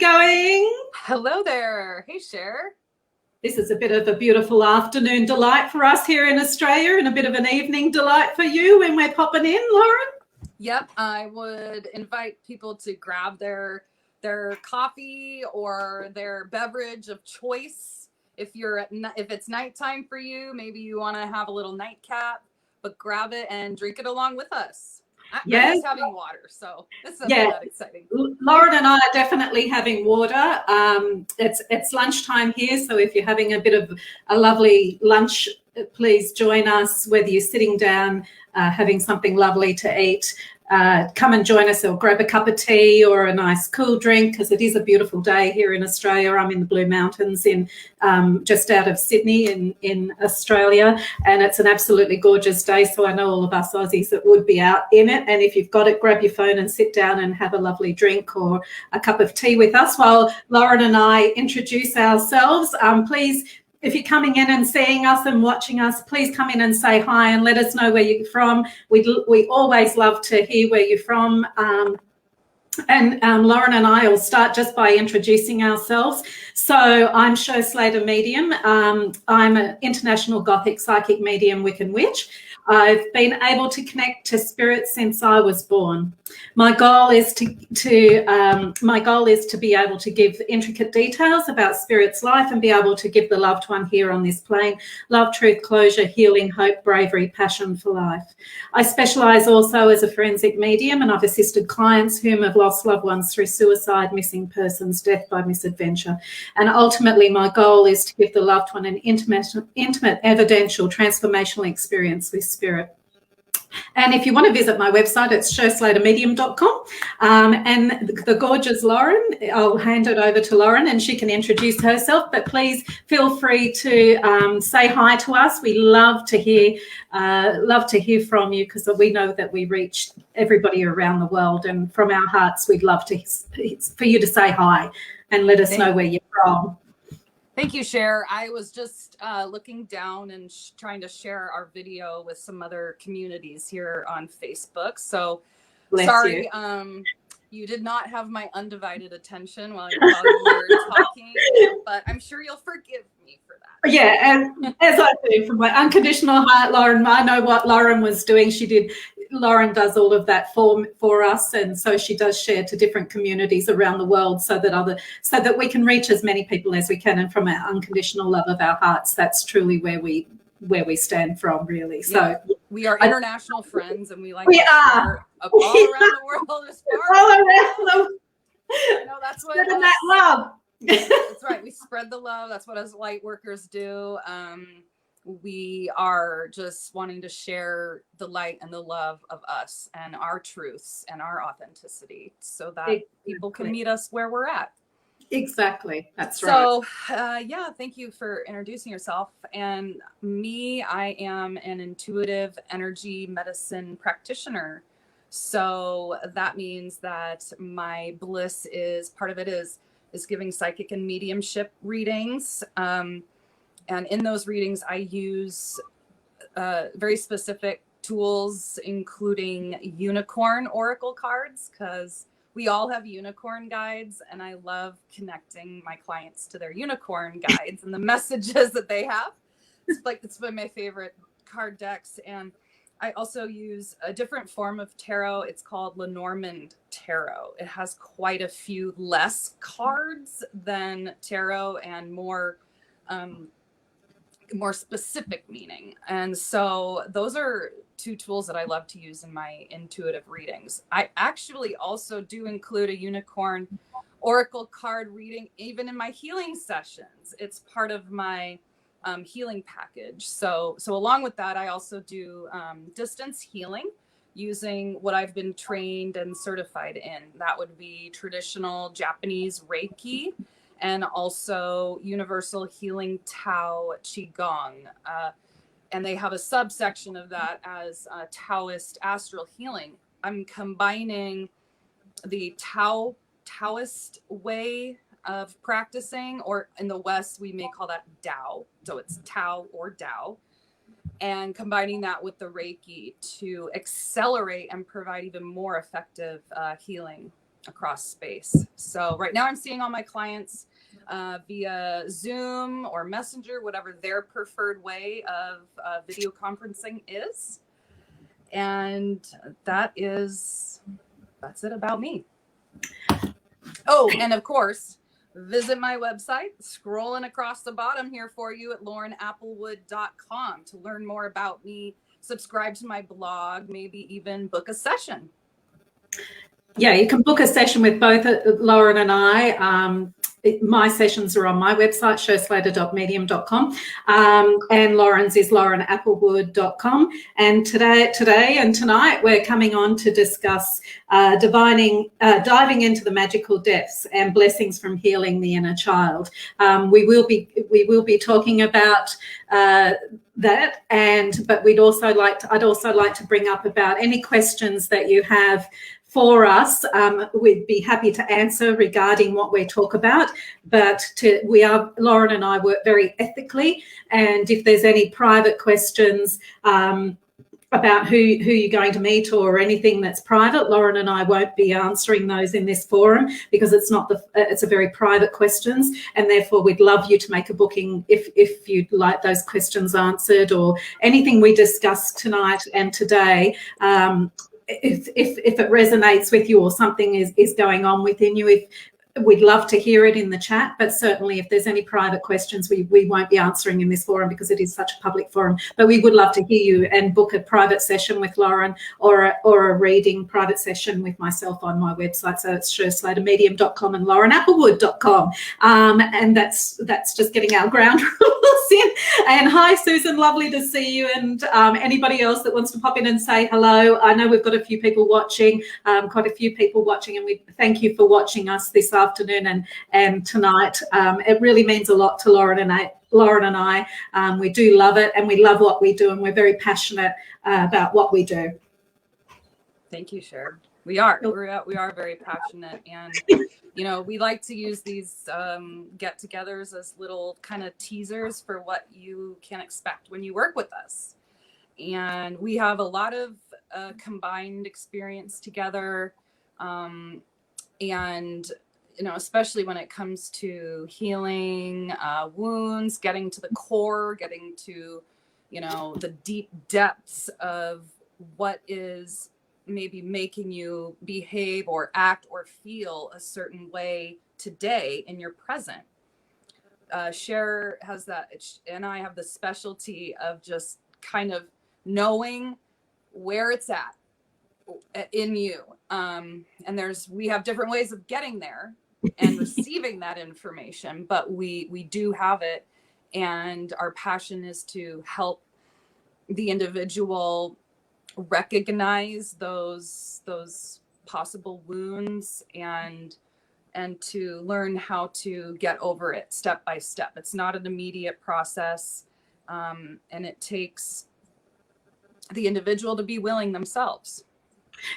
going? Hello there. Hey, Cher. This is a bit of a beautiful afternoon delight for us here in Australia and a bit of an evening delight for you when we're popping in, Lauren. Yep, I would invite people to grab their coffee or their beverage of choice. If it's nighttime for you, maybe you want to have a little nightcap, but grab it and drink it along with us. I'm just having water, so it's not that exciting. Lauren and I are definitely having water. It's lunchtime here, so if you're having a bit of a lovely lunch, please join us, whether you're sitting down, having something lovely to eat. Come and join us or grab a cup of tea or a nice cool drink, because it is a beautiful day here in Australia. I'm in the Blue Mountains in just out of Sydney in Australia, and it's an absolutely gorgeous day. So I know all of us Aussies that would be out in it. And if you've got it, grab your phone and sit down and have a lovely drink or a cup of tea with us while Lauren and I introduce ourselves. Please, if you're coming in and seeing us and watching us, please come in and say hi and let us know where you're from. We always love to hear where you're from. Lauren and I will start just by introducing ourselves. So I'm Cher Slatyer Medium. I'm an international Gothic psychic medium, Wiccan witch. I've been able to connect to spirit since I was born. My goal is to be able to give intricate details about spirit's life and be able to give the loved one here on this plane love, truth, closure, healing, hope, bravery, passion for life. I specialise also as a forensic medium, and I've assisted clients whom have lost loved ones through suicide, missing persons, death by misadventure. And ultimately, my goal is to give the loved one an intimate, evidential, transformational experience with spirit. And if you want to visit my website, it's sherslattermedium.com. And the gorgeous Lauren, I'll hand it over to Lauren and she can introduce herself. But please feel free to say hi to us. We love to hear from you, because we know that we reach everybody around the world. And from our hearts, we'd love for you to say hi and let us know where you're from. Thank you, Cher. I was just looking down and trying to share our video with some other communities here on Facebook. So sorry, you did not have my undivided attention while you were talking, but I'm sure you'll forgive me for that. Yeah, and as I do from my unconditional heart, Lauren, I know what Lauren was doing. Lauren does all of that for us, and so she does share to different communities around the world so that we can reach as many people as we can. And from our unconditional love of our hearts, that's truly where we stand from, really. So we are international friends, and we share all around the world as far all around the that's what that love. That's right. We spread the love. That's what us light workers do. We are just wanting to share the light and the love of us and our truths and our authenticity, so that people can meet us where we're at. Exactly. That's right. So, thank you for introducing yourself. And me, I am an intuitive energy medicine practitioner. So that means that my bliss is part of it is giving psychic and mediumship readings. And in those readings, I use very specific tools, including unicorn oracle cards, because we all have unicorn guides, and I love connecting my clients to their unicorn guides and the messages that they have. It's been my favorite card decks. And I also use a different form of tarot. It's called Lenormand Tarot. It has quite a few less cards than tarot and more specific meaning. And so those are two tools that I love to use in my intuitive readings. I actually also do include a unicorn oracle card reading even in my healing sessions. It's part of my healing package. So along with that, I also do distance healing using what I've been trained and certified in. That would be traditional Japanese Reiki, and also Universal Healing Tao Qigong. And they have a subsection of that as Taoist Astral Healing. I'm combining the Taoist way of practicing, or in the West, we may call that Tao. So it's Tao or Tao. And combining that with the Reiki to accelerate and provide even more effective healing across space. So right now I'm seeing all my clients via Zoom or Messenger, whatever their preferred way of video conferencing is. And that's it about me. Oh, and of course, visit my website, scrolling across the bottom here for you at laurenapplewood.com to learn more about me, subscribe to my blog, maybe even book a session. Yeah, you can book a session with both Lauren and I. My sessions are on my website, cherslater.medium.com, and Lauren's is laurenapplewood.com. And today and tonight, we're coming on to discuss diving into the magical depths and blessings from healing the inner child. We will be talking about that, but I'd also like to bring up about any questions that you have for us. We'd be happy to answer regarding what we talk about, but Lauren and I work very ethically, and if there's any private questions about who you're going to meet or anything that's private, Lauren and I won't be answering those in this forum, because it's a very private questions, and therefore we'd love you to make a booking if you'd like those questions answered, or anything we discussed tonight and today. If it resonates with you, or something is going on within you, we'd love to hear it in the chat. But certainly if there's any private questions, we won't be answering in this forum, because it is such a public forum. But we would love to hear you and book a private session with Lauren, or a reading private session with myself on my website. So it's cherslatermedium.com and laurenapplewood.com. And that's just getting our ground rules in. And hi, Susan, lovely to see you. And anybody else that wants to pop in and say hello. I know we've got a few people watching, quite a few people watching, and we thank you for watching us this afternoon and tonight. It really means a lot to Lauren and I. We do love it, and we love what we do, and we're very passionate about what we do. Thank you, Cher. We are very passionate, and we like to use these get-togethers as little kind of teasers for what you can expect when you work with us. And we have a lot of combined experience together, and especially when it comes to healing wounds, getting to the core, getting to the deep depths of what is maybe making you behave or act or feel a certain way today in your present. Cher has that, and I have the specialty of just kind of knowing where it's at in you. And we have different ways of getting there and receiving that information, but we do have it. And our passion is to help the individual recognize those possible wounds and to learn how to get over it step by step. It's not an immediate process, and it takes the individual to be willing themselves.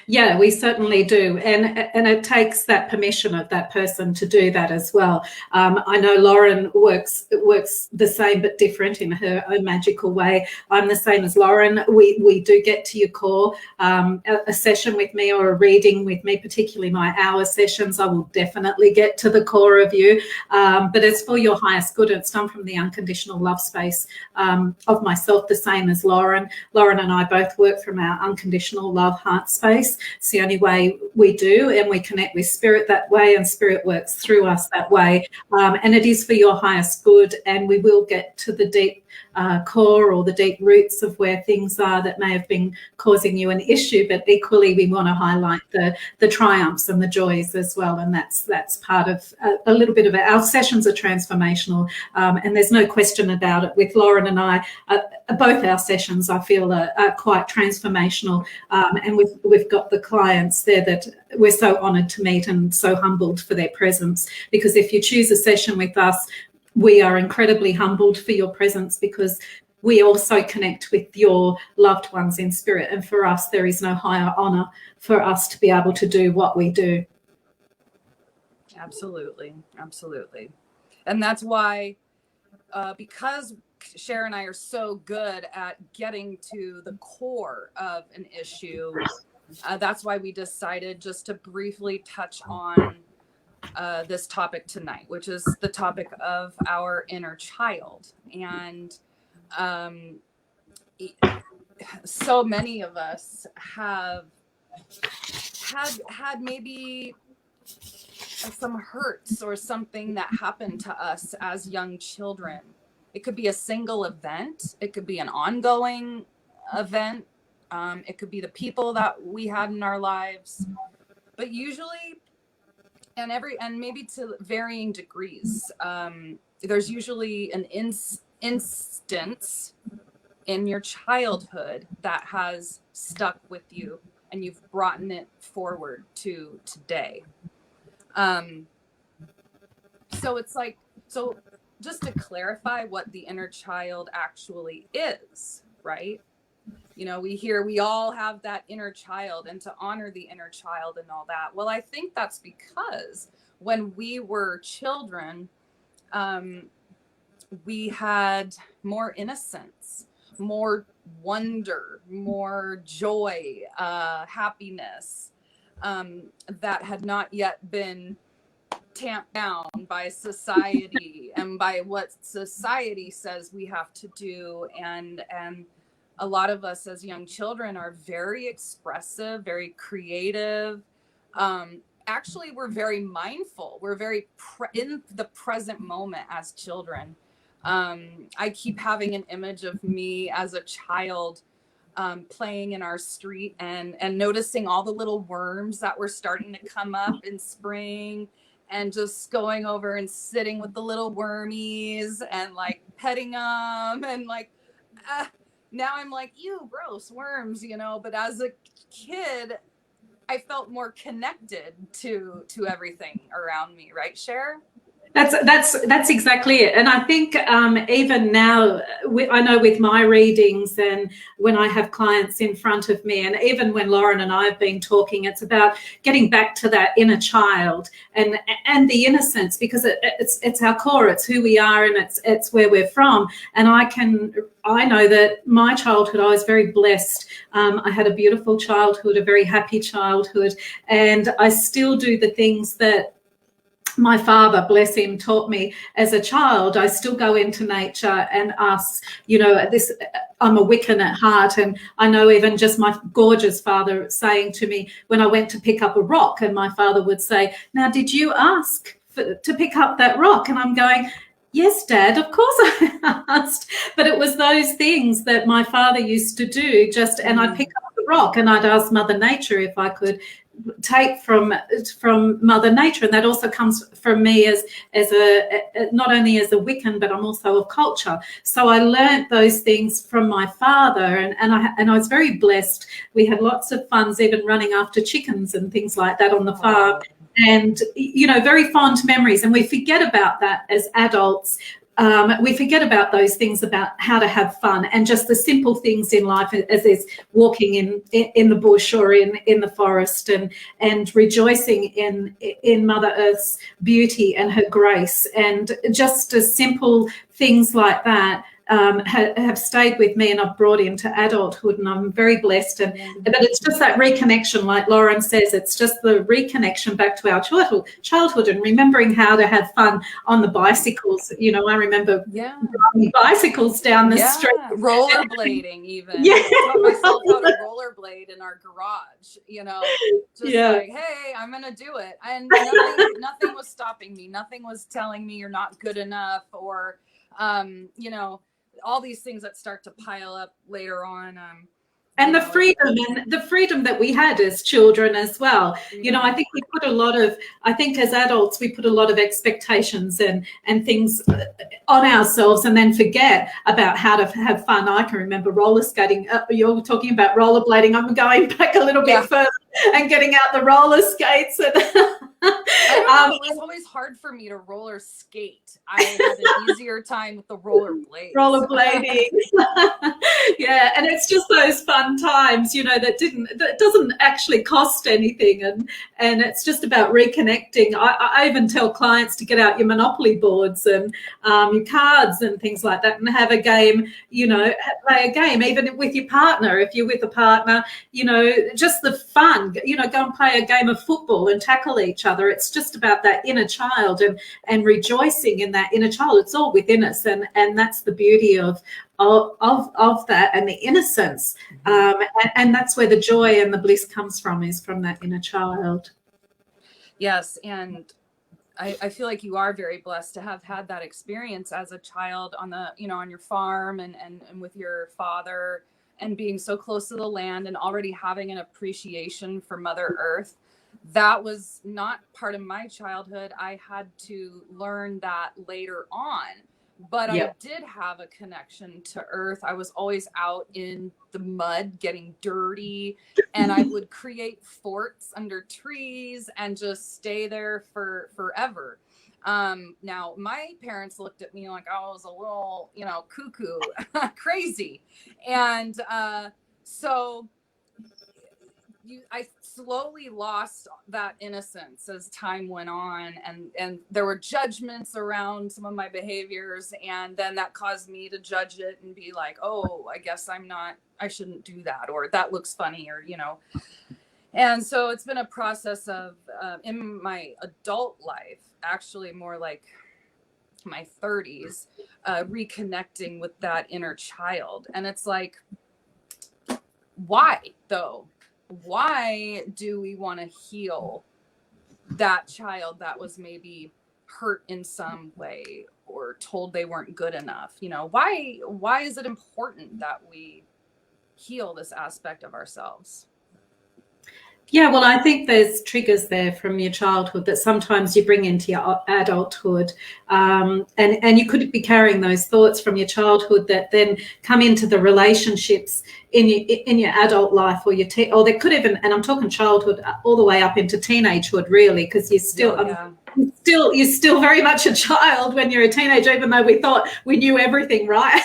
Yeah, we certainly do, and it takes that permission of that person to do that as well. I know Lauren works the same but different in her own magical way. I'm the same as Lauren. We do get to your core. A session with me or a reading with me, particularly my hour sessions, I will definitely get to the core of you. But it's for your highest good. It's done from the unconditional love space of myself, the same as Lauren. Lauren and I both work from our unconditional love heart space. It's the only way we do, and we connect with spirit that way, and spirit works through us that way. And it is for your highest good, and we will get to the deep core or the deep roots of where things are that may have been causing you an issue, but equally we want to highlight the triumphs and the joys as well. And that's part of a little bit of it. Our sessions are transformational, and there's no question about it. With Lauren and I, both our sessions I feel are quite transformational, and we've got the clients there that we're so honoured to meet and so humbled for their presence, because if you choose a session with us, we are incredibly humbled for your presence, because we also connect with your loved ones in spirit. And for us, there is no higher honour for us to be able to do what we do. Absolutely. Absolutely. And that's why, because Cher and I are so good at getting to the core of an issue, that's why we decided just to briefly touch on this topic tonight, which is the topic of our inner child. And so many of us have had maybe some hurts or something that happened to us as young children. It could be a single event. It could be an ongoing event. It could be the people that we had in our lives, but usually, and maybe to varying degrees, there's usually an instance in your childhood that has stuck with you, and you've brought it forward to today. So it's like, so just to clarify what the inner child actually is, right? You know, we all have that inner child, and to honor the inner child and all that. Well, I think that's because when we were children, we had more innocence, more wonder, more joy, happiness, that had not yet been tamped down by society and by what society says we have to do. And a lot of us as young children are very expressive, very creative. Actually, we're very mindful. We're very in the present moment as children. I keep having an image of me as a child playing in our street and noticing all the little worms that were starting to come up in spring, and just going over and sitting with the little wormies and like petting them, and like now I'm like, ew, gross worms, you know. But as a kid, I felt more connected to everything around me, right, Cher? That's exactly it. And I think even now, I know with my readings and when I have clients in front of me, and even when Lauren and I have been talking, it's about getting back to that inner child and the innocence, because it's our core, it's who we are, and it's where we're from. And I know that my childhood, I was very blessed. I had a beautiful childhood, a very happy childhood, and I still do the things that my father, bless him, taught me as a child. I still go into nature and ask, you know, I'm a Wiccan at heart, and I know even just my gorgeous father saying to me when I went to pick up a rock, and my father would say, now, did you ask to pick up that rock? And I'm going, yes, Dad, of course I asked. But it was those things that my father used to do, and I'd pick up the rock and I'd ask Mother Nature if I could take from Mother Nature. And that also comes from me as not only as a Wiccan, but I'm also a culture. So I learned those things from my father, and I was very blessed. We had lots of fun, even running after chickens and things like that on the farm. And, you know, very fond memories. And we forget about that as adults. We forget about those things, about how to have fun and just the simple things in life, as is walking in the bush or in the forest, and rejoicing in Mother Earth's beauty and her grace. And just as simple things like that have stayed with me, and I've brought into adulthood, and I'm very blessed. But it's just that reconnection, like Lauren says, it's just the reconnection back to our childhood and remembering how to have fun on the bicycles. You know, I remember riding bicycles down the street. Rollerblading even. I taught myself how to rollerblade in our garage, you know, just like, hey, I'm going to do it. And nothing was stopping me. Nothing was telling me you're not good enough, or, you know, all these things that start to pile up later on. And the freedom that we had as children as well. You know, I think as adults, we put a lot of expectations and things on ourselves, and then forget about how to have fun. I can remember roller skating. You're talking about rollerblading. I'm going back a little bit further. and getting out the roller skates. And I don't know, it was always hard for me to roller skate. I had an easier time with the rollerblades. Rollerblading. Yeah, and it's just those fun times, you know, that doesn't actually cost anything, and it's just about reconnecting. I even tell clients to get out your Monopoly boards and your cards and things like that, and have a game, you know, play a game, even with your partner. If you're with a partner, you know, just the fun, you know, go and play a game of football and tackle each other. It's just about that inner child and rejoicing in that inner child. It's all within us, and that's the beauty of that, and the innocence, and that's where the joy and the bliss comes from, is from that inner child. Yes, and I feel like you are very blessed to have had that experience as a child on the, you know, on your farm and with your father, and being so close to the land and already having an appreciation for Mother Earth. That was not part of my childhood. I had to learn that later on. But yep. I did have a connection to Earth. I was always out in the mud getting dirty, and I would create forts under trees and just stay there for forever. Now, my parents looked at me like I was a little, you know, cuckoo, crazy. And so I slowly lost that innocence as time went on, and there were judgments around some of my behaviors, and then that caused me to judge it and be like, oh, I guess I shouldn't do that, or that looks funny, or, you know. And so it's been a process of, in my adult life, actually more like my 30s, reconnecting with that inner child. And it's like, why though? Why do we want to heal that child that was maybe hurt in some way or told they weren't good enough? You know, why is it important that we heal this aspect of ourselves? Yeah, well, I think there's triggers there from your childhood that sometimes you bring into your adulthood, and you could be carrying those thoughts from your childhood that then come into the relationships in your adult life, or or they could even, and I'm talking childhood all the way up into teenagehood, really, because you're still. You're still very much a child when you're a teenager, even though we thought we knew everything, right?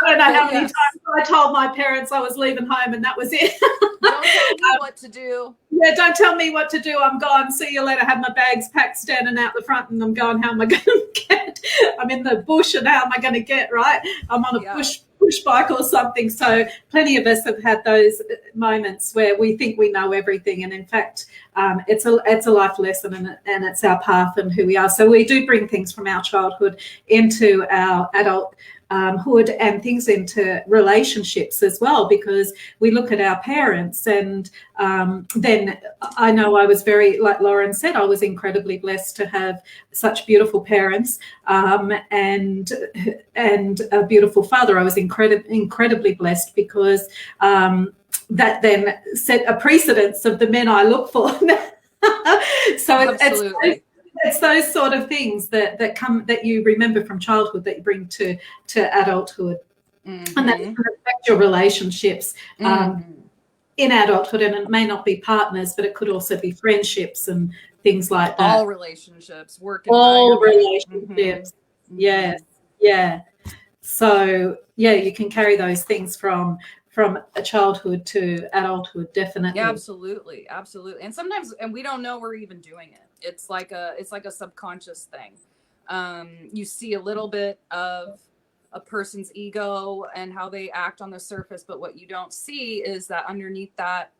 I don't know how many times I told my parents I was leaving home and that was it. Don't tell me what to do. Yeah, don't tell me what to do. I'm gone. See you later. Have my bags packed, standing out the front, and I'm going, how am I going to get? I'm in the bush, and how am I going to get, right? I'm on a push bike or something. So plenty of us have had those moments where we think we know everything, and in fact, it's a life lesson, and it's our path and who we are. So we do bring things from our childhood into our adult hood, and things into relationships as well, because we look at our parents, and then I know I was very, like Lauren said, I was incredibly blessed to have such beautiful parents, and a beautiful father. I was incredibly blessed, because that then set a precedence of the men I look for. So it's those sort of things that come, that you remember from childhood, that you bring to adulthood, and that can affect your relationships in adulthood. And it may not be partners, but it could also be friendships and things like that. All relationships, all relationships. Yeah. So you can carry those things from a childhood to adulthood, definitely. Yeah, absolutely. And sometimes, and we don't know we're even doing it. It's like a subconscious thing. You see a little bit of a person's ego and how they act on the surface, but what you don't see is that underneath that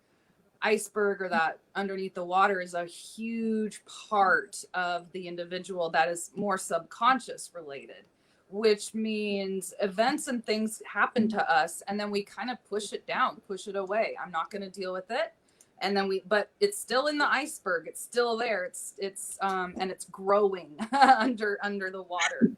iceberg, or that underneath the water, is a huge part of the individual that is more subconscious related, which means events and things happen to us, and then we kind of push it down, push it away. I'm not going to deal with it. And then but it's still in the iceberg. It's still there. It's and it's growing under the water.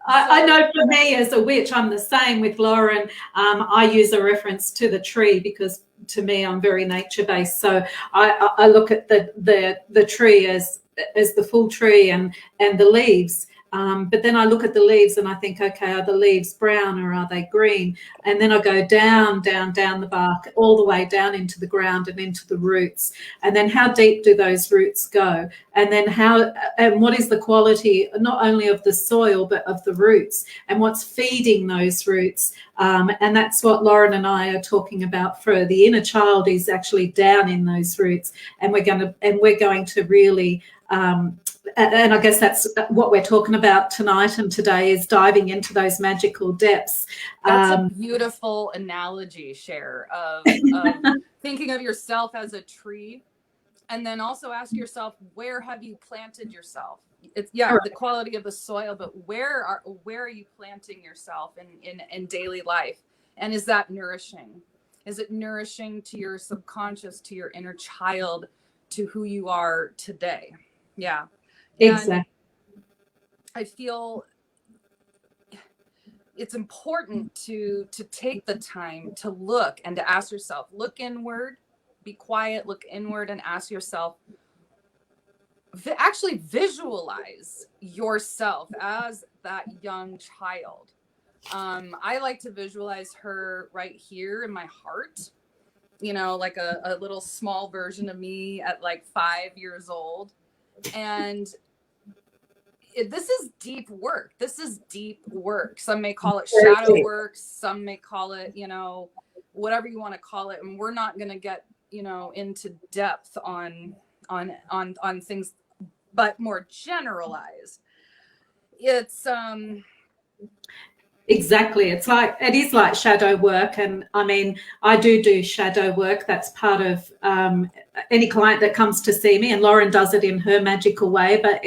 I know for me as a witch, I'm the same with Lauren. I use a reference to the tree, because to me, I'm very nature based. So I look at the tree as the full tree, and the leaves But then I look at the leaves and I think, okay, are the leaves brown or are they green? And then I go down the bark, all the way down into the ground and into the roots. And then how deep do those roots go? And then and what is the quality, not only of the soil, but of the roots, and what's feeding those roots? And that's what Lauren and I are talking about. For the inner child is actually down in those roots, and we're going to really and I guess that's what we're talking about tonight and today, is diving into those magical depths. That's a beautiful analogy, Cher, of thinking of yourself as a tree, and then also ask yourself, where have you planted yourself? It's the quality of the soil, but where are you planting yourself in daily life? And is that nourishing? Is it nourishing to your subconscious, to your inner child, to who you are today? Yeah. Exactly. And I feel it's important to take the time to look and to ask yourself, look inward, be quiet, look inward and ask yourself, actually visualize yourself as that young child. I like to visualize her right here in my heart, like a little small version of me at like 5 years old. And this is deep work. Some may call it shadow work. Some may call it, whatever you want to call it. And we're not going to get, into depth on things, but more generalized. It's, Exactly. It is like shadow work. And I mean, I do shadow work. That's part of any client that comes to see me, and Lauren does it in her magical way. But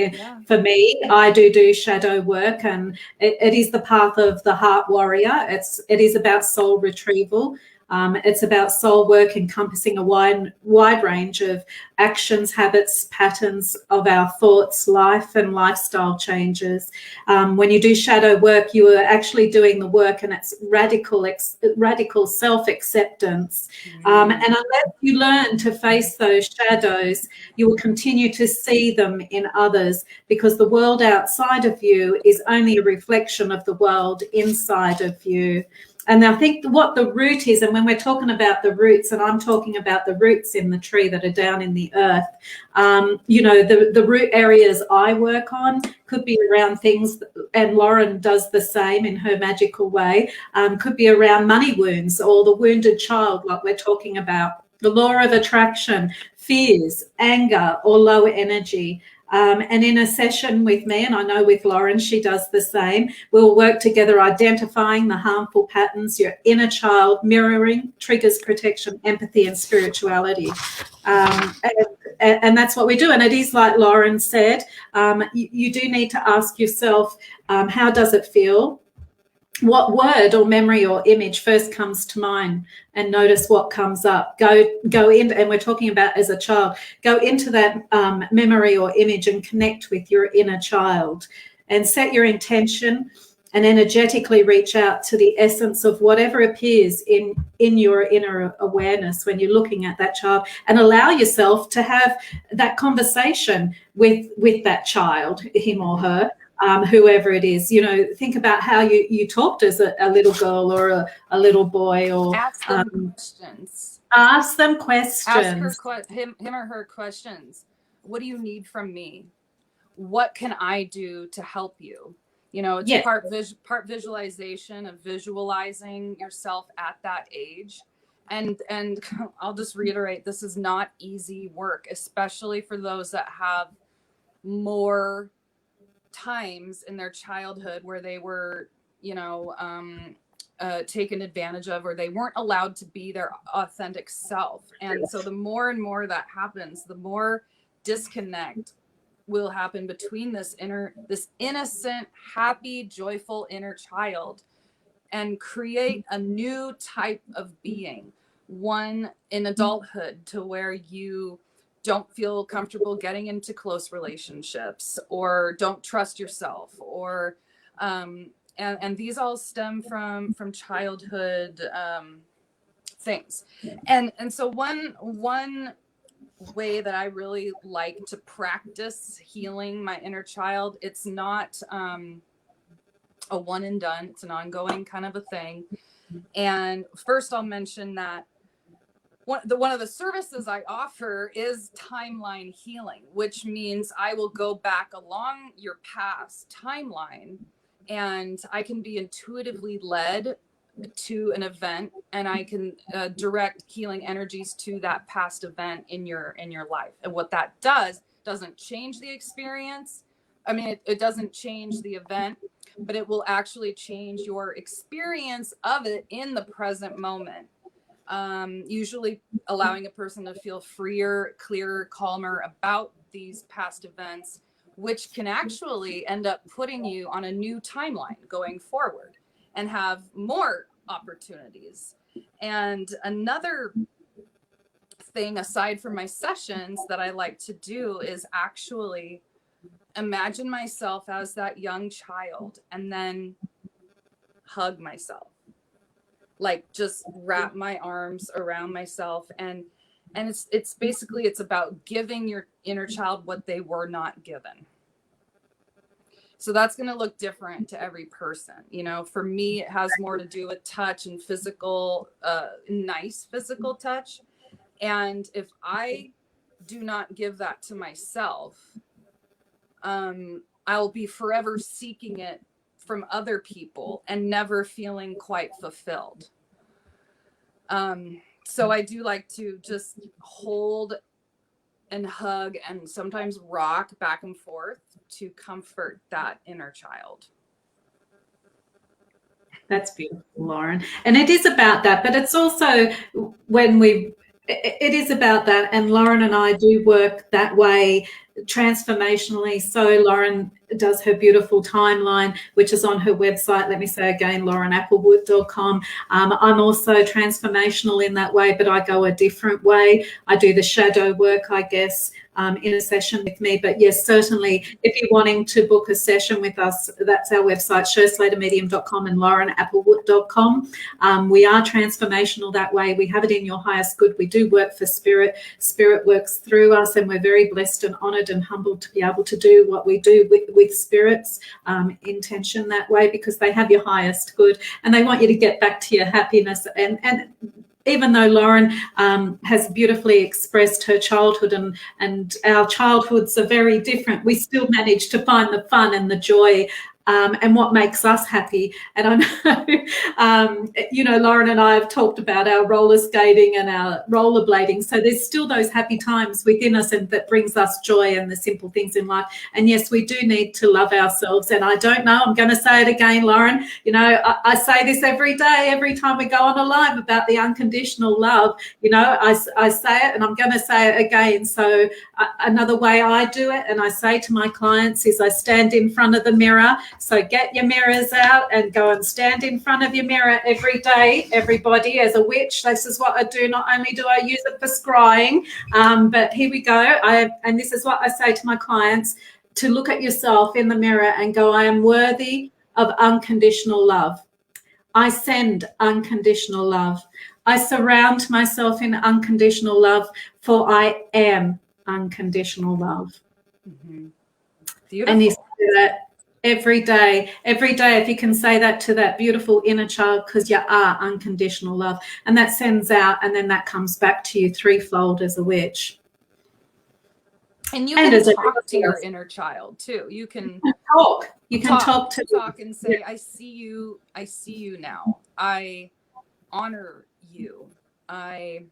for me, I do shadow work, and it is the path of the heart warrior. It is about soul retrieval. It's about soul work encompassing a wide range of actions, habits, patterns of our thoughts, life and lifestyle changes. When you do shadow work, you are actually doing the work, and it's radical self-acceptance. And unless you learn to face those shadows, you will continue to see them in others, because the world outside of you is only a reflection of the world inside of you. And I think what the root is, and when we're talking about the roots, and I'm talking about the roots in the tree that are down in the earth, the root areas I work on could be around things, and Lauren does the same in her magical way, could be around money wounds or the wounded child, like we're talking about, the law of attraction, fears, anger, or low energy. And in a session with me, and I know with Lauren, she does the same, we'll work together identifying the harmful patterns, your inner child, mirroring, triggers, protection, empathy, and spirituality. And that's what we do. And it is like Lauren said, you do need to ask yourself, how does it feel? What word or memory or image first comes to mind, and notice what comes up. Go in, and we're talking about as a child, go into that memory or image and connect with your inner child, and set your intention and energetically reach out to the essence of whatever appears in your inner awareness when you're looking at that child, and allow yourself to have that conversation with that child, him or her. Whoever it is, think about how you talked as a little girl or a little boy, or ask them questions. Ask them questions. Ask him or her questions. What do you need from me? What can I do to help you? It's part visualization of visualizing yourself at that age. And I'll just reiterate, this is not easy work, especially for those that have more times in their childhood where they were, taken advantage of, or they weren't allowed to be their authentic self. And so the more and more that happens, the more disconnect will happen between this innocent, happy, joyful inner child, and create a new type of being, one in adulthood, to where you don't feel comfortable getting into close relationships, or don't trust yourself, or and these all stem from childhood things. And so one way that I really like to practice healing my inner child. It's not a one and done. It's an ongoing kind of a thing. And first I'll mention that one of the services I offer is timeline healing, which means I will go back along your past timeline and I can be intuitively led to an event, and I can direct healing energies to that past event in your life. And what that doesn't change the experience. I mean, it doesn't change the event, but it will actually change your experience of it in the present moment. Usually allowing a person to feel freer, clearer, calmer about these past events, which can actually end up putting you on a new timeline going forward and have more opportunities. And another thing aside from my sessions that I like to do is actually imagine myself as that young child and then hug myself. Like just wrap my arms around myself, and it's basically, it's about giving your inner child what they were not given. So that's going to look different to every person. You know, for me, it has more to do with touch and physical, nice physical touch. And if I do not give that to myself, I'll be forever seeking it from other people and never feeling quite fulfilled. So I do like to just hold and hug and sometimes rock back and forth to comfort that inner child. That's beautiful, Lauren. And it is about that, but it's also it is about that. And Lauren and I do work that way transformationally. So Lauren does her beautiful timeline, which is on her website. Let me say again, laurenapplewood.com. I'm also transformational in that way, but I go a different way. I do the shadow work, I guess, in a session with me. But yes, certainly, if you're wanting to book a session with us, that's our website, SherSlaterMedium.com and LaurenApplewood.com. We are transformational that way. We have it in your highest good. We do work for spirit. Spirit works through us, and we're very blessed and honoured and humbled to be able to do what we do with spirits, intention that way, because they have your highest good and they want you to get back to your happiness. And even though Lauren has beautifully expressed her childhood and our childhoods are very different, we still manage to find the fun and the joy and what makes us happy. And I know, Lauren and I have talked about our roller skating and our rollerblading. So there's still those happy times within us, and that brings us joy and the simple things in life. And yes, we do need to love ourselves. And I don't know, I'm going to say it again, Lauren. I say this every day, every time we go on a live about the unconditional love. I say it, and I'm going to say it again. So another way I do it, and I say to my clients, is I stand in front of the mirror. So get your mirrors out and go and stand in front of your mirror every day, everybody, as a witch. This is what I do. Not only do I use it for scrying, but here we go. And this is what I say to my clients, to look at yourself in the mirror and go, I am worthy of unconditional love. I send unconditional love. I surround myself in unconditional love, for I am unconditional love. Mm-hmm. Beautiful. And you say that every day, if you can say that to that beautiful inner child, because you are unconditional love, and that sends out, and then that comes back to you threefold as a witch. And you can talk to your inner child too. You can talk. You can talk and say, I see you now. I honor you. I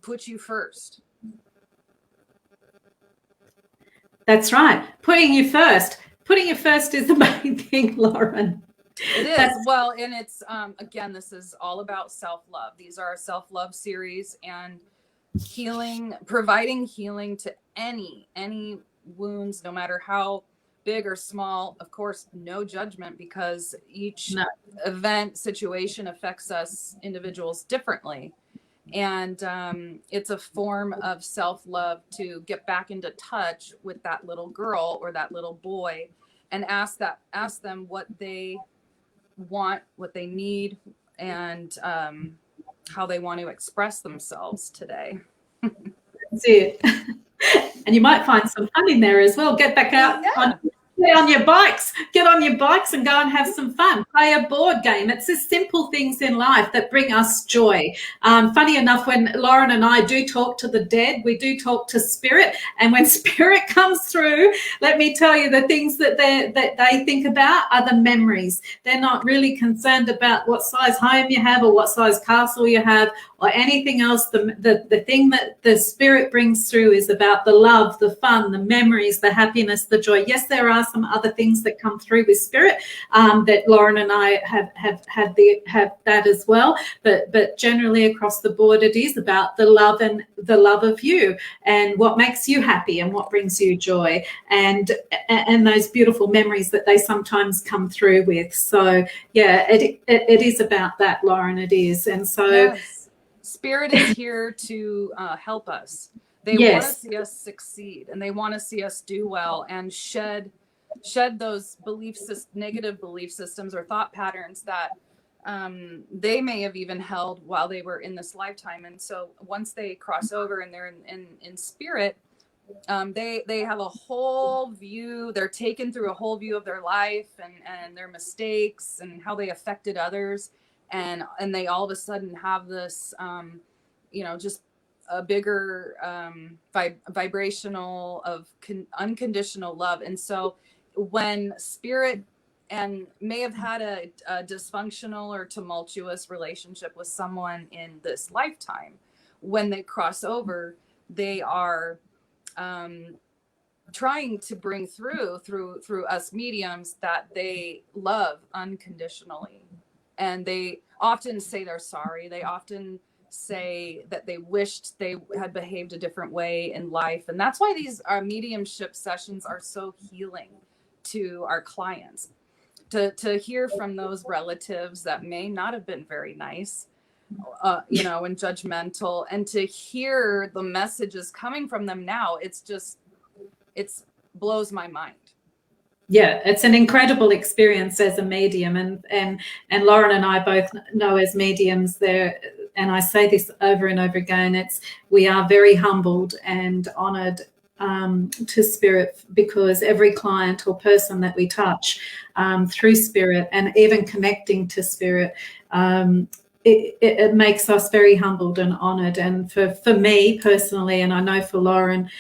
put you first. That's right. Putting you first is the main thing, Lauren. It is. Well, and it's, again, this is all about self-love. These are our self-love series, and healing, providing healing to any wounds, no matter how big or small. Of course, no judgment, because each event, situation affects us individuals differently. And it's a form of self-love to get back into touch with that little girl or that little boy, and ask them what they want, what they need, and how they want to express themselves today. That's it. And you might find some fun in there as well. Get back out get on your bikes and go and have some fun. Play a board game. It's the simple things in life that bring us joy. Funny enough, when Lauren and I do talk to the dead, we do talk to spirit. And when spirit comes through, let me tell you, the things that they think about are the memories. They're not really concerned about what size home you have or what size castle you have or anything else. The thing that the spirit brings through is about the love, the fun, the memories, the happiness, the joy. Yes, there are some other things that come through with spirit that Lauren and I have that as well, but generally across the board it is about the love and the love of you and what makes you happy and what brings you joy and those beautiful memories that they sometimes come through with. So yeah, it is about that, Lauren. It is. And so yes. Spirit is here to help us. They want to see us succeed, and they want to see us do well and shed those negative belief systems or thought patterns that they may have even held while they were in this lifetime. And so once they cross over and they're in spirit, they have a whole view. They're taken through a whole view of their life and their mistakes and how they affected others. And they all of a sudden have this, just a bigger vibrational of unconditional love. And so when spirit and may have had a dysfunctional or tumultuous relationship with someone in this lifetime, when they cross over, they are trying to bring through us mediums that they love unconditionally. And they often say they're sorry. They often say that they wished they had behaved a different way in life. And that's why these mediumship sessions are so healing to our clients, to hear from those relatives that may not have been very nice, and judgmental, and to hear the messages coming from them now. It blows my mind. Yeah, it's an incredible experience as a medium, and Lauren and I both know as mediums there, and I say this over and over again, we are very humbled and honoured to spirit, because every client or person that we touch through spirit and even connecting to spirit, it makes us very humbled and honoured. And for me personally, and I know for Lauren,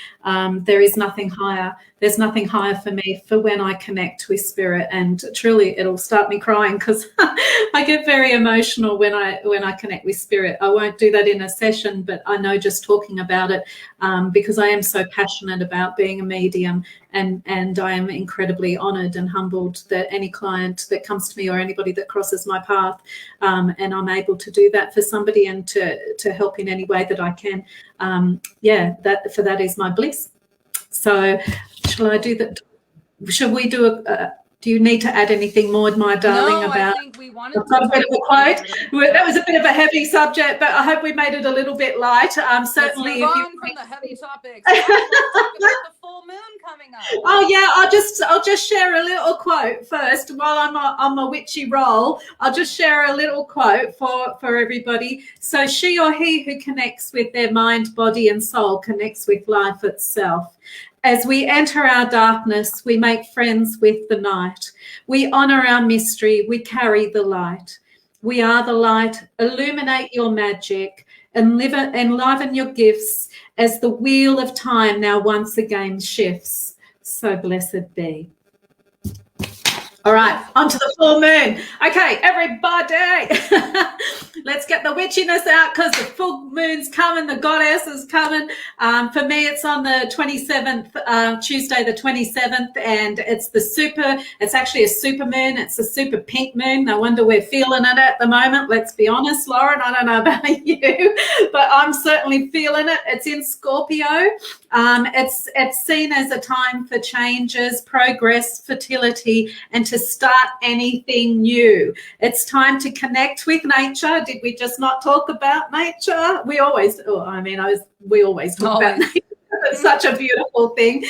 there is nothing higher. There's nothing higher for me for when I connect with spirit, and truly it'll start me crying because I get very emotional when I connect with spirit. I won't do that in a session, but I know just talking about it, because I am so passionate about being a medium, and I am incredibly honoured and humbled that any client that comes to me or anybody that crosses my path, and I'm able to do that for somebody and to help in any way that I can. That is my bliss. So shall I do that? Shall we do do you need to add anything more, my darling? No, about? I think we wanted to a bit of a quote. That was a bit of a heavy subject, but I hope we made it a little bit light. Certainly, let's move on from the heavy topics. Talk about the full moon coming up. Oh yeah, I'll just share a little quote first while I'm on my witchy roll. I'll just share a little quote for everybody. So, she or he who connects with their mind, body, and soul connects with life itself. As we enter our darkness, we make friends with the night. We honour our mystery. We carry the light. We are the light. Illuminate your magic and enliven your gifts as the wheel of time now once again shifts. So blessed be. All right, on to the full moon. Okay, everybody, let's get the witchiness out because the full moon's coming, the goddess is coming. For me, it's on the 27th, Tuesday the 27th, and it's actually a super moon. It's a super pink moon. No wonder we're feeling it at the moment. Let's be honest, Lauren, I don't know about you, but I'm certainly feeling it. It's in Scorpio. It's seen as a time for changes, progress, fertility, and to start anything new. It's time to connect with nature. Did we just not talk about nature? We always talk about nature. It's such a beautiful thing.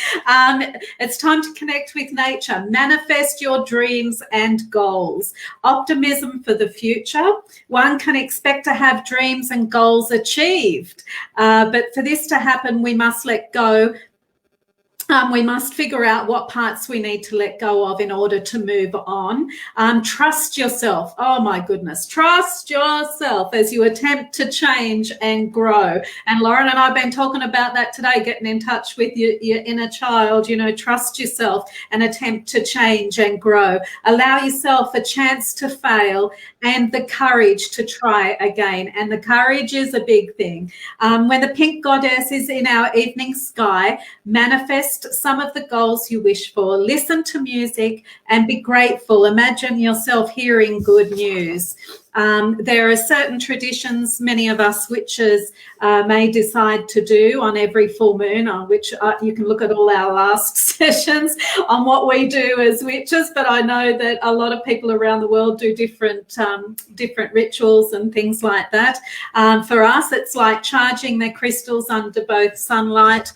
It's time to connect with nature. Manifest your dreams and goals. Optimism for the future. One can expect to have dreams and goals achieved. But for this to happen, we must let go. We must figure out what parts we need to let go of in order to move on. Trust yourself. Oh my goodness. Trust yourself as you attempt to change and grow. And Lauren and I have been talking about that today, getting in touch with your inner child. You know, trust yourself and attempt to change and grow. Allow yourself a chance to fail and the courage to try again. And the courage is a big thing. When the pink goddess is in our evening sky, manifest some of the goals you wish for. Listen to music and be grateful. Imagine yourself hearing good news. There are certain traditions many of us witches may decide to do on every full moon, on which you can look at all our last sessions on what we do as witches, but I know that a lot of people around the world do different rituals and things like that. For us, it's like charging their crystals under both sunlight,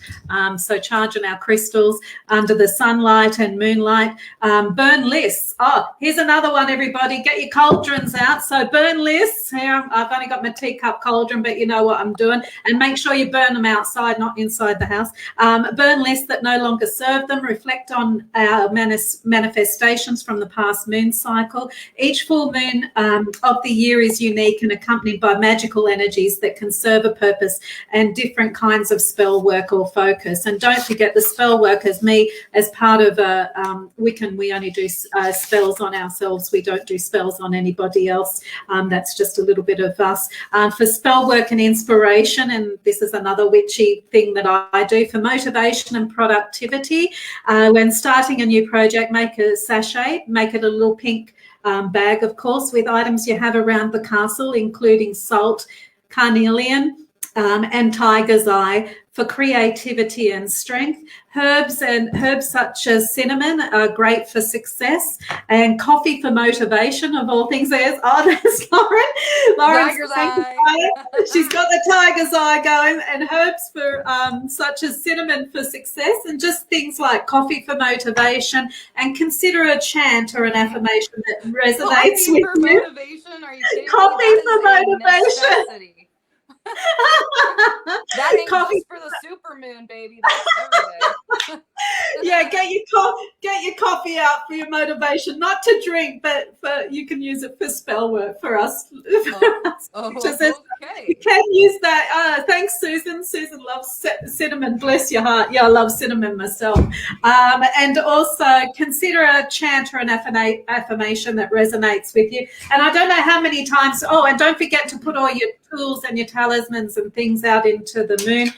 so charging our crystals under the sunlight and moonlight. Burn lists. Oh, here's another one, everybody. Get your cauldrons out. So burn lists. Here, I've only got my teacup cauldron, but you know what I'm doing. And make sure you burn them outside, not inside the house. Burn lists that no longer serve them. Reflect on our manifestations from the past moon cycle. Each full moon of the year is unique and accompanied by magical energies that can serve a purpose and different kinds of spell work or focus. And don't forget, the spell work, as me, as part of a Wiccan, we only do spells on ourselves. We don't do spells on anybody else. That's just a little bit of us. For spell work and inspiration, and this is another witchy thing that I do, for motivation and productivity, when starting a new project, make a sachet, make it a little pink bag, of course, with items you have around the castle, including salt, carnelian, and tiger's eye for creativity and strength. Herbs such as cinnamon are great for success, and coffee for motivation, of all things. There's Lauren's Tiger's eye. She's got the tiger's eye going, and herbs for such as cinnamon for success, and just things like coffee for motivation. And consider a chant or an affirmation that resonates with for you. Motivation? Are you kidding Coffee me? for motivation. That ain't Coffee just for the super moon, baby. That's every day. Yeah, get your coffee out for your motivation, not to drink, but you can use it for spell work for us. Okay. You can use that. Thanks, Susan. Susan loves cinnamon. Bless your heart. Yeah, I love cinnamon myself. And also consider a chant or an affirmation that resonates with you. And I don't know how many times. Oh, and don't forget to put all your tools and your talismans and things out into the moon.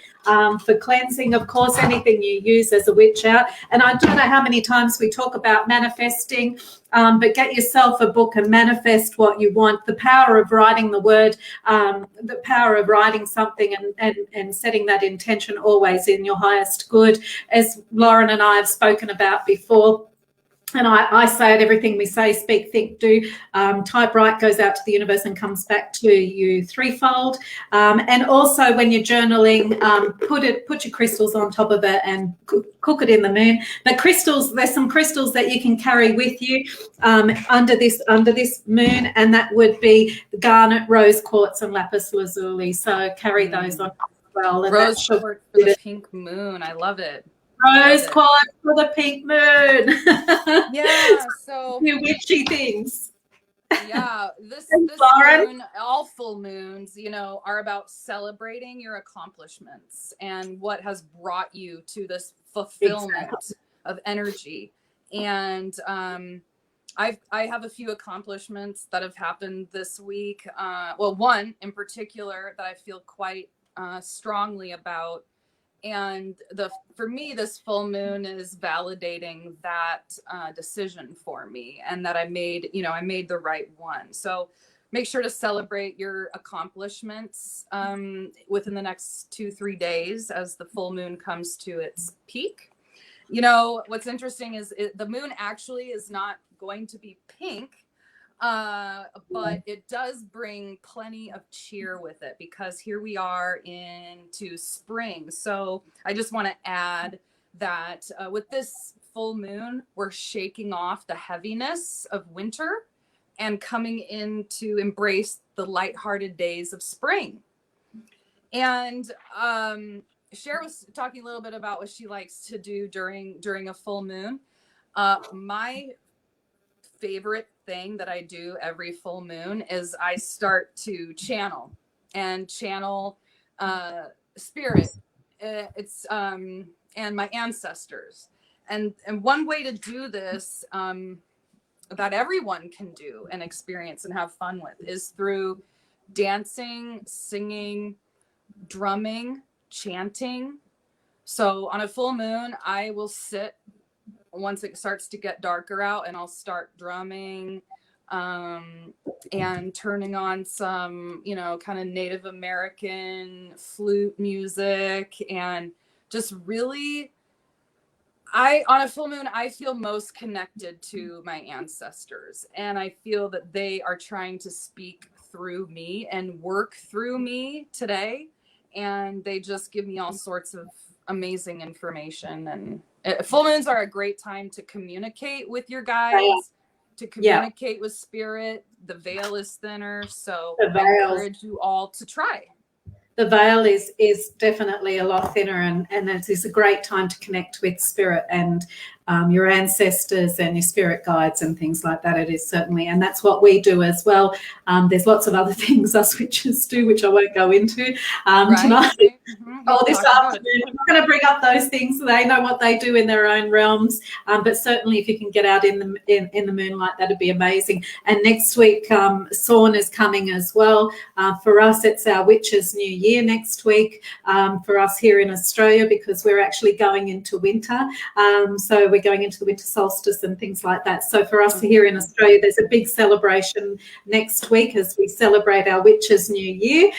For cleansing, of course, anything you use as a witch out. And I don't know how many times we talk about manifesting, but get yourself a book and manifest what you want. The power of writing the word, the power of writing something and setting that intention always in your highest good. As Lauren and I have spoken about before, and I say it, everything we say, speak, think, do. Type right, goes out to the universe and comes back to you threefold. And also when you're journaling, put your crystals on top of it and cook it in the moon. But crystals, there's some crystals that you can carry with you under this moon, and that would be garnet, rose quartz, and lapis lazuli. So carry those on as well. And rose quartz for the pink moon. I love it. Rose quartz for the pink moon. Yeah, so do witchy things. Yeah, this moon, all full moons, are about celebrating your accomplishments and what has brought you to this fulfillment of energy. And I have a few accomplishments that have happened this week. One in particular that I feel quite strongly about. And for me, this full moon is validating that decision for me, and that I made the right one. So make sure to celebrate your accomplishments within the next 2-3 days as the full moon comes to its peak. What's interesting is the moon actually is not going to be pink But it does bring plenty of cheer with it, because here we are into spring. So I just want to add that with this full moon, we're shaking off the heaviness of winter and coming in to embrace the lighthearted days of spring. And Cher was talking a little bit about what she likes to do during a full moon. My favorite thing that I do every full moon is I start to channel spirit. It's and my ancestors. And one way to do this that everyone can do and experience and have fun with is through dancing, singing, drumming, chanting. So on a full moon, I will sit once it starts to get darker out, and I'll start drumming and turning on some, kind of Native American flute music, and just really, on a full moon, I feel most connected to my ancestors, and I feel that they are trying to speak through me and work through me today. And they just give me all sorts of amazing information. And full moons are a great time to communicate with your guides, to communicate with spirit. The veil is thinner, so I encourage you all to try. The veil is definitely a lot thinner, and it is a great time to connect with spirit and your ancestors and your spirit guides and things like that. It is certainly, and that's what we do as well. There's lots of other things us witches do, which I won't go into tonight or this afternoon. I'm not going to bring up those things. They know what they do in their own realms, but certainly if you can get out in the moonlight, that'd be amazing. And next week, Sawn is coming as well. For us, it's our Witches' New Year next week. For us here in Australia, because we're actually going into winter, so we're going into the winter solstice and things like that. So for us here in Australia, there's a big celebration next week as we celebrate our Witches' New Year.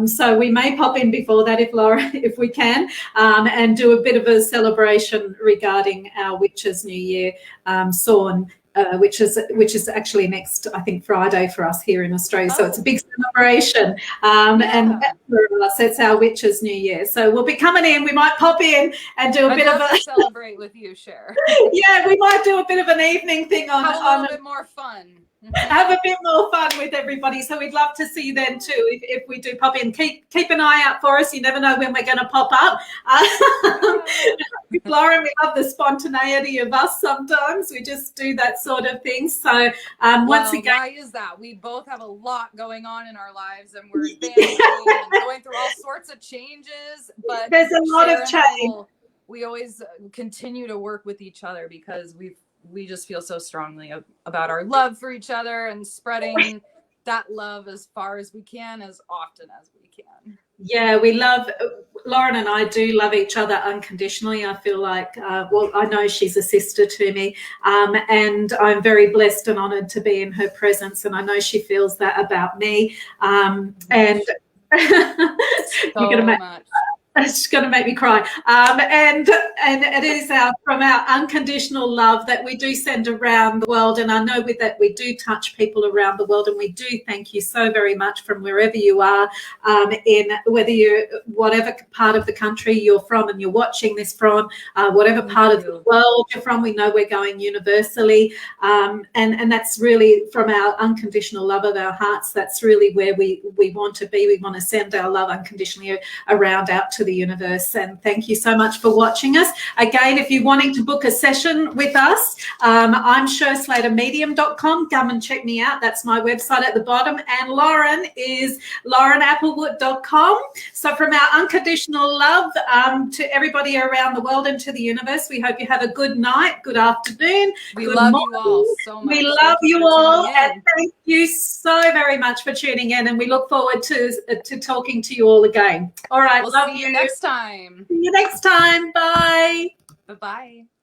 So we may pop in before that if we can, and do a bit of a celebration regarding our Witches' New Year, Sawn, which is actually next, I think, Friday for us here in Australia. So it's a big celebration. And for us, it's our Witches' New Year. So we'll be coming in. We might pop in and do a bit of a celebrate with you, Cher. Yeah, we might do a bit of an evening thing on a little bit more fun. Have a bit more fun with everybody. So we'd love to see you then too if we do pop in. Keep an eye out for us. You never know when we're going to pop up. With Lauren, we love the spontaneity of us sometimes. We just do that sort of thing. So once again, why is that? We both have a lot going on in our lives, and we're advancing and going through all sorts of changes. But there's a lot of change. We always continue to work with each other because we just feel so strongly about our love for each other and spreading that love as far as we can, as often as we can. Yeah, Lauren and I do love each other unconditionally. I feel like, I know she's a sister to me, and I'm very blessed and honoured to be in her presence, and I know she feels that about me. And it's going to make me cry. And it is from our unconditional love that we do send around the world. And I know with that we do touch people around the world, and we do thank you so very much from wherever you are, in whatever part of the country you're from and you're watching this from, whatever part of the world you're from. We know we're going universally, and that's really from our unconditional love of our hearts. That's really where we want to be. We want to send our love unconditionally around out to the universe. And thank you so much for watching us. Again, if you're wanting to book a session with us, I'm SlaterMedium.com. Come and check me out. That's my website at the bottom. And Lauren is LaurenApplewood.com. So from our unconditional love to everybody around the world and to the universe, we hope you have a good night, good afternoon. We love you all so much. We love you all, and thank you so very much for tuning in, and we look forward to talking to you all again. All right, we'll see you next time. See you next time. Bye. Bye-bye.